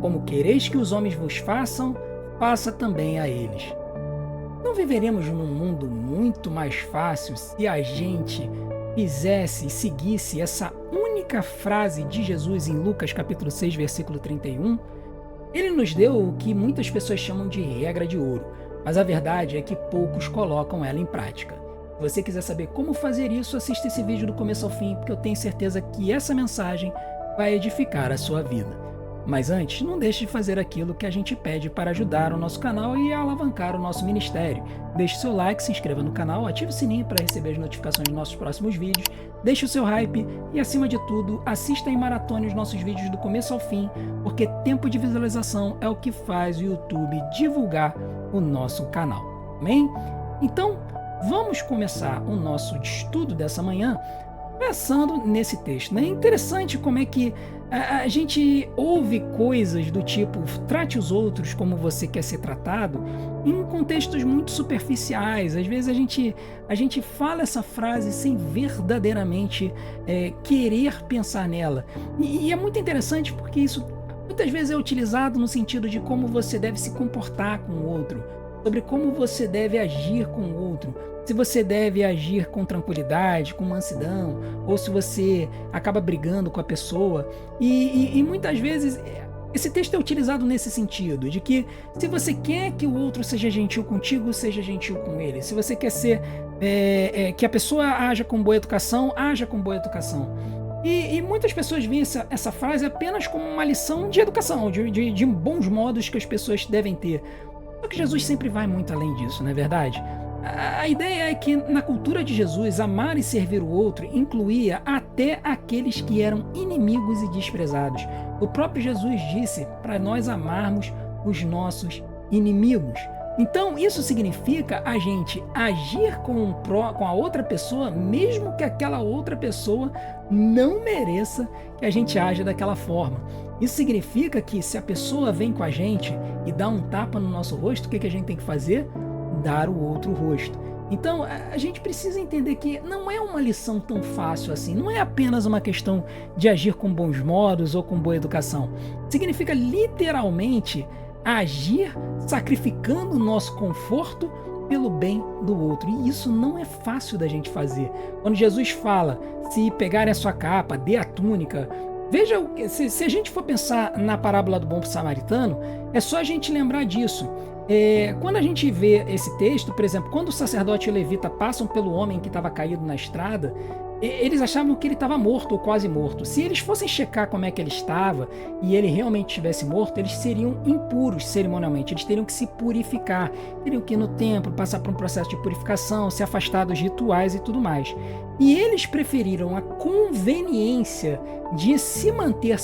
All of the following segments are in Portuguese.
Como quereis que os homens vos façam, faça também a eles. Não viveremos num mundo muito mais fácil se a gente fizesse e seguisse essa única frase de Jesus em Lucas capítulo 6, versículo 31? Ele nos deu o que muitas pessoas chamam de regra de ouro, mas a verdade é que poucos colocam ela em prática. Se você quiser saber como fazer isso, assista esse vídeo do começo ao fim, porque eu tenho certeza que essa mensagem vai edificar a sua vida. Mas antes, não deixe de fazer aquilo que a gente pede para ajudar o nosso canal e alavancar o nosso ministério. Deixe seu like, se inscreva no canal, ative o sininho para receber as notificações dos nossos próximos vídeos, deixe o seu hype e, acima de tudo, assista em maratona os nossos vídeos do começo ao fim, porque tempo de visualização é o que faz o YouTube divulgar o nosso canal. Amém? Então, vamos começar o nosso estudo dessa manhã pensando nesse texto, né? É interessante como é que a gente ouve coisas do tipo trate os outros como você quer ser tratado em contextos muito superficiais. Às vezes a gente fala essa frase sem verdadeiramente querer pensar nela. E é muito interessante porque isso muitas vezes é utilizado no sentido de como você deve se comportar com o outro, sobre como você deve agir com o outro, se você deve agir com tranquilidade, com mansidão, ou se você acaba brigando com a pessoa. E muitas vezes esse texto é utilizado nesse sentido, de que se você quer que o outro seja gentil contigo, seja gentil com ele. Se você quer ser que a pessoa haja com boa educação, haja com boa educação. E muitas pessoas veem essa frase apenas como uma lição de educação, de bons modos que as pessoas devem ter. Só que Jesus sempre vai muito além disso, não é verdade? A ideia é que na cultura de Jesus, amar e servir o outro incluía até aqueles que eram inimigos e desprezados. O próprio Jesus disse para nós amarmos os nossos inimigos. Então, isso significa a gente agir com a outra pessoa, mesmo que aquela outra pessoa não mereça que a gente haja daquela forma. Isso significa que se a pessoa vem com a gente e dá um tapa no nosso rosto, o que a gente tem que fazer? Dar o outro rosto. Então, a gente precisa entender que não é uma lição tão fácil assim, não é apenas uma questão de agir com bons modos ou com boa educação. Significa literalmente agir sacrificando o nosso conforto pelo bem do outro. E isso não é fácil da gente fazer. Quando Jesus fala, se pegarem a sua capa, dê a túnica. Veja, se a gente for pensar na parábola do bom samaritano, é só a gente lembrar disso. Quando a gente vê esse texto, por exemplo, quando o sacerdote e o levita passam pelo homem que estava caído na estrada, eles achavam que ele estava morto ou quase morto. Se eles fossem checar como é que ele estava e ele realmente estivesse morto, eles seriam impuros cerimonialmente, eles teriam que se purificar, teriam que ir no templo, passar por um processo de purificação, se afastar dos rituais e tudo mais. E eles preferiram a conveniência de se manter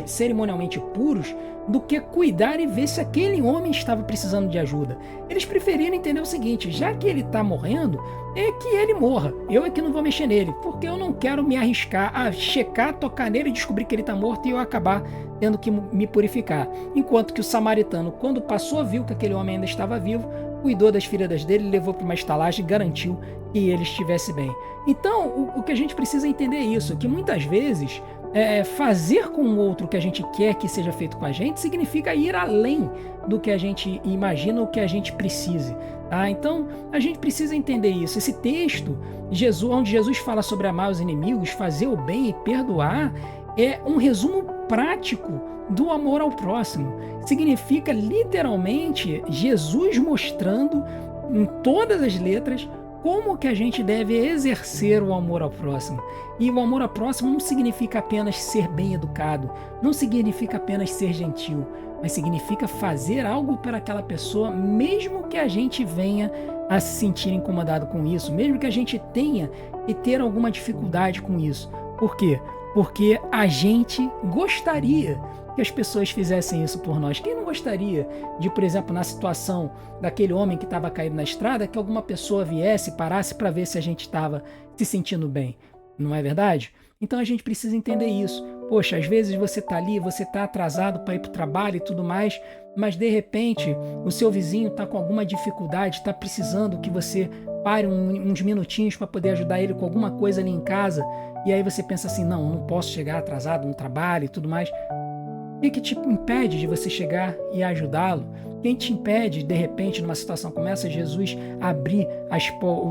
cerimonialmente puros do que cuidar e ver se aquele homem estava precisando de ajuda. Eles preferiram entender o seguinte: já que ele está morrendo, é que ele morra. Eu é que não vou mexer nele, porque eu não quero me arriscar a checar, tocar nele e descobrir que ele está morto e eu acabar tendo que me purificar. Enquanto que o samaritano, quando passou, viu que aquele homem ainda estava vivo, cuidou das feridas dele, levou para uma estalagem e garantiu que ele estivesse bem. Então, o que a gente precisa entender é isso, que muitas vezes fazer com o outro o que a gente quer que seja feito com a gente significa ir além do que a gente imagina ou que a gente precise. Tá? Então, a gente precisa entender isso. Esse texto, onde Jesus fala sobre amar os inimigos, fazer o bem e perdoar, é um resumo prático do amor ao próximo. Significa literalmente Jesus mostrando em todas as letras como que a gente deve exercer o amor ao próximo. E o amor ao próximo não significa apenas ser bem educado, não significa apenas ser gentil, mas significa fazer algo para aquela pessoa, mesmo que a gente venha a se sentir incomodado com isso, mesmo que a gente tenha e ter alguma dificuldade com isso. Por quê? Porque a gente gostaria que as pessoas fizessem isso por nós. Quem não gostaria de, por exemplo, na situação daquele homem que estava caído na estrada, que alguma pessoa viesse, parasse para ver se a gente estava se sentindo bem? Não é verdade? Então a gente precisa entender isso. Poxa, às vezes você está ali, você está atrasado para ir para o trabalho e tudo mais, mas de repente o seu vizinho está com alguma dificuldade, está precisando que você pare uns minutinhos para poder ajudar ele com alguma coisa ali em casa, e aí você pensa assim, não posso chegar atrasado no trabalho e tudo mais. que te impede de você chegar e ajudá-lo? Quem te impede, de repente, numa situação como essa, Jesus abrir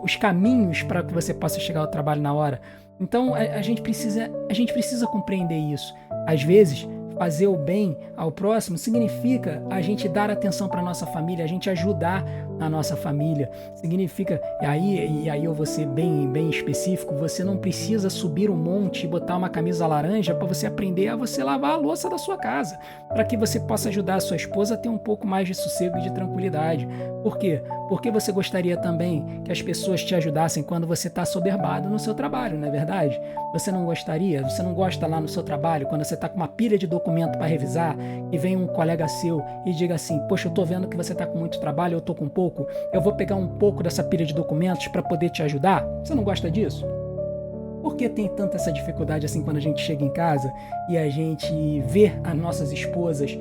os caminhos para que você possa chegar ao trabalho na hora? Então, a gente precisa compreender isso. Às vezes, fazer o bem ao próximo significa a gente dar atenção para a nossa família, a gente ajudar a nossa família. Significa, e aí eu vou ser bem específico, você não precisa subir um monte e botar uma camisa laranja para você aprender a você lavar a louça da sua casa, para que você possa ajudar a sua esposa a ter um pouco mais de sossego e de tranquilidade. Por quê? Porque você gostaria também que as pessoas te ajudassem quando você está assoberbado no seu trabalho, não é verdade? Você não gostaria? Você não gosta lá no seu trabalho, quando você está com uma pilha de documento para revisar e vem um colega seu e diga assim: poxa, eu estou vendo que você está com muito trabalho, eu estou com pouco, eu vou pegar um pouco dessa pilha de documentos para poder te ajudar? Você não gosta disso? Por que tem tanta essa dificuldade assim quando a gente chega em casa e a gente vê as nossas esposas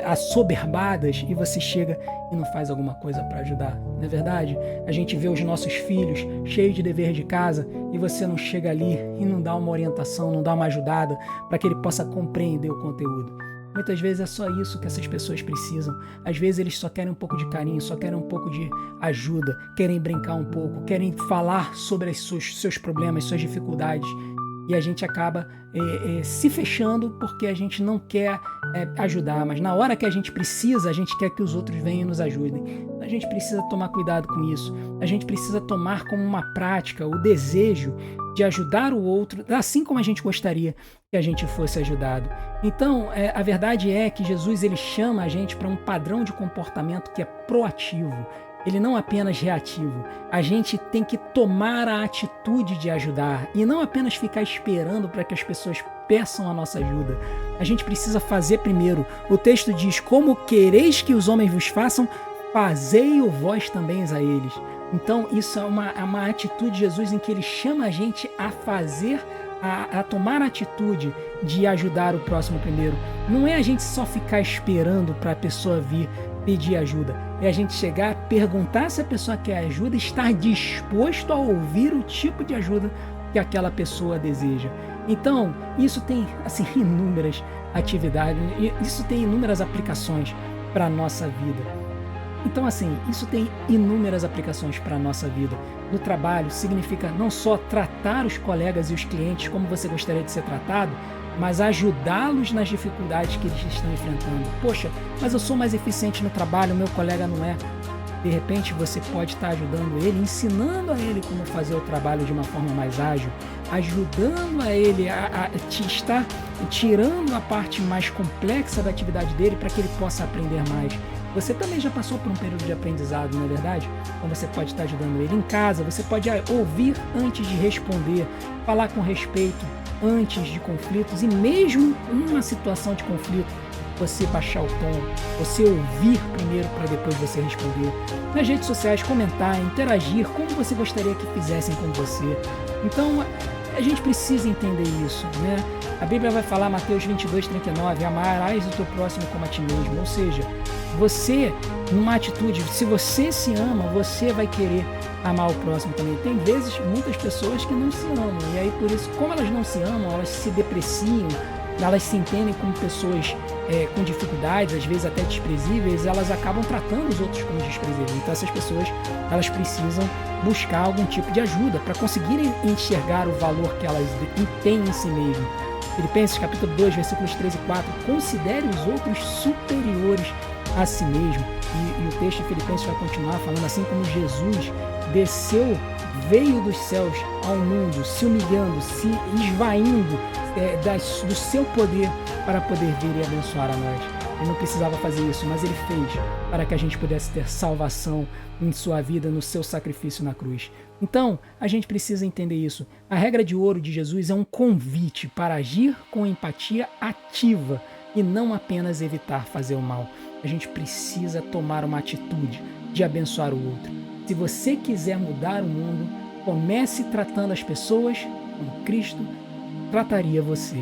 assoberbadas e você chega e não faz alguma coisa para ajudar? Não é verdade? A gente vê os nossos filhos cheios de dever de casa e você não chega ali e não dá uma orientação, não dá uma ajudada para que ele possa compreender o conteúdo. Muitas vezes é só isso que essas pessoas precisam. Às vezes eles só querem um pouco de carinho, só querem um pouco de ajuda, querem brincar um pouco, querem falar sobre os seus problemas, suas dificuldades. E a gente acaba se fechando porque a gente não quer ajudar, mas na hora que a gente precisa, a gente quer que os outros venham e nos ajudem. A gente precisa tomar cuidado com isso. A gente precisa tomar como uma prática o desejo de ajudar o outro, assim como a gente gostaria que a gente fosse ajudado. Então, a verdade é que Jesus ele chama a gente para um padrão de comportamento que é proativo. Ele não apenas reativo. A gente tem que tomar a atitude de ajudar e não apenas ficar esperando para que as pessoas peçam a nossa ajuda. A gente precisa fazer primeiro. O texto diz: como quereis que os homens vos façam, fazei-o vós também a eles. Então isso é uma atitude de Jesus em que ele chama a gente a fazer, a tomar a atitude de ajudar o próximo primeiro. Não é a gente só ficar esperando para a pessoa vir pedir ajuda. É a gente chegar, perguntar se a pessoa quer ajuda e estar disposto a ouvir o tipo de ajuda que aquela pessoa deseja. Então, isso tem assim inúmeras atividades, isso tem inúmeras aplicações para a nossa vida. Então, assim, isso tem inúmeras aplicações para a nossa vida. No trabalho, significa não só tratar os colegas e os clientes como você gostaria de ser tratado, mas ajudá-los nas dificuldades que eles estão enfrentando. Poxa, mas eu sou mais eficiente no trabalho, o meu colega não é. De repente, você pode estar ajudando ele, ensinando a ele como fazer o trabalho de uma forma mais ágil, ajudando a ele a estar tirando a parte mais complexa da atividade dele para que ele possa aprender mais. Você também já passou por um período de aprendizado, não é verdade? Então você pode estar ajudando ele em casa, você pode ouvir antes de responder, falar com respeito antes de conflitos e mesmo numa situação de conflito, você baixar o tom, você ouvir primeiro para depois você responder. Nas redes sociais, comentar, interagir como você gostaria que fizessem com você. Então, a gente precisa entender isso, né? A Bíblia vai falar, Mateus 22:39, amarás o teu próximo como a ti mesmo. Ou seja, você, numa atitude, se você se ama, você vai querer amar o próximo também. Tem vezes, muitas pessoas que não se amam, e aí por isso, como elas não se amam, elas se depreciam, elas se entendem como pessoas com dificuldades, às vezes até desprezíveis, elas acabam tratando os outros como desprezíveis. Então essas pessoas, elas precisam buscar algum tipo de ajuda para conseguirem enxergar o valor que elas têm em si mesmo. Filipenses capítulo 2, versículos 3 e 4, considere os outros superiores a si mesmo. E o texto de Filipenses vai continuar falando assim: como Jesus desceu, veio dos céus ao mundo, se humilhando, se esvaindo do seu poder para poder vir e abençoar a nós. Ele não precisava fazer isso, mas ele fez para que a gente pudesse ter salvação em sua vida, no seu sacrifício na cruz. Então, a gente precisa entender isso. A regra de ouro de Jesus é um convite para agir com empatia ativa e não apenas evitar fazer o mal. A gente precisa tomar uma atitude de abençoar o outro. Se você quiser mudar o mundo, comece tratando as pessoas como Cristo trataria você.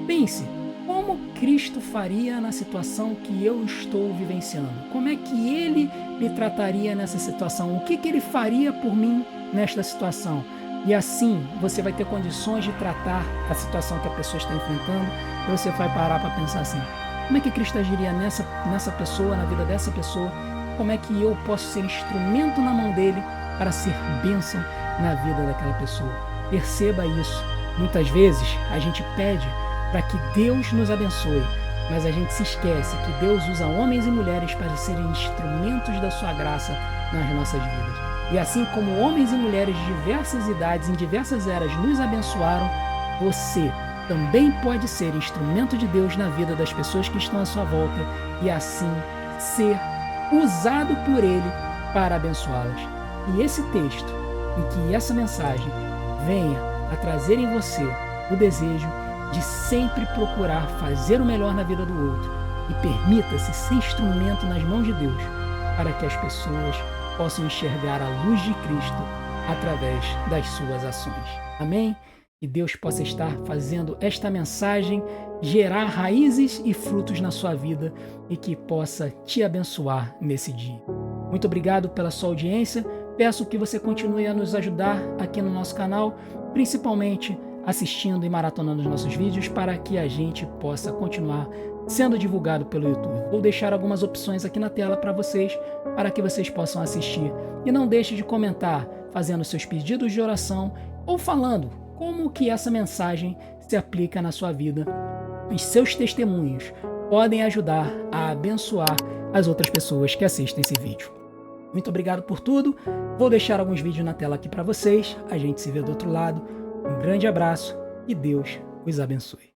Pense, como Cristo faria na situação que eu estou vivenciando? Como é que Ele me trataria nessa situação? O que Ele faria por mim nesta situação? E assim você vai ter condições de tratar a situação que a pessoa está enfrentando e você vai parar para pensar assim: Como é que Cristo agiria nessa pessoa, na vida dessa pessoa? Como é que eu posso ser instrumento na mão dele para ser bênção na vida daquela pessoa? Perceba isso. Muitas vezes a gente pede para que Deus nos abençoe, mas a gente se esquece que Deus usa homens e mulheres para serem instrumentos da sua graça nas nossas vidas. E assim como homens e mulheres de diversas idades, em diversas eras, nos abençoaram, você também pode ser instrumento de Deus na vida das pessoas que estão à sua volta e assim ser usado por Ele para abençoá-las. E esse texto, em que essa mensagem venha a trazer em você o desejo de sempre procurar fazer o melhor na vida do outro e permita-se ser instrumento nas mãos de Deus para que as pessoas possam enxergar a luz de Cristo através das suas ações. Amém? Que Deus possa estar fazendo esta mensagem gerar raízes e frutos na sua vida e que possa te abençoar nesse dia. Muito obrigado pela sua audiência. Peço que você continue a nos ajudar aqui no nosso canal, principalmente assistindo e maratonando os nossos vídeos para que a gente possa continuar sendo divulgado pelo YouTube. Vou deixar algumas opções aqui na tela para vocês, para que vocês possam assistir. E não deixe de comentar, fazendo seus pedidos de oração ou falando como que essa mensagem se aplica na sua vida. Os seus testemunhos podem ajudar a abençoar as outras pessoas que assistem esse vídeo. Muito obrigado por tudo. Vou deixar alguns vídeos na tela aqui para vocês. A gente se vê do outro lado. Um grande abraço e Deus os abençoe.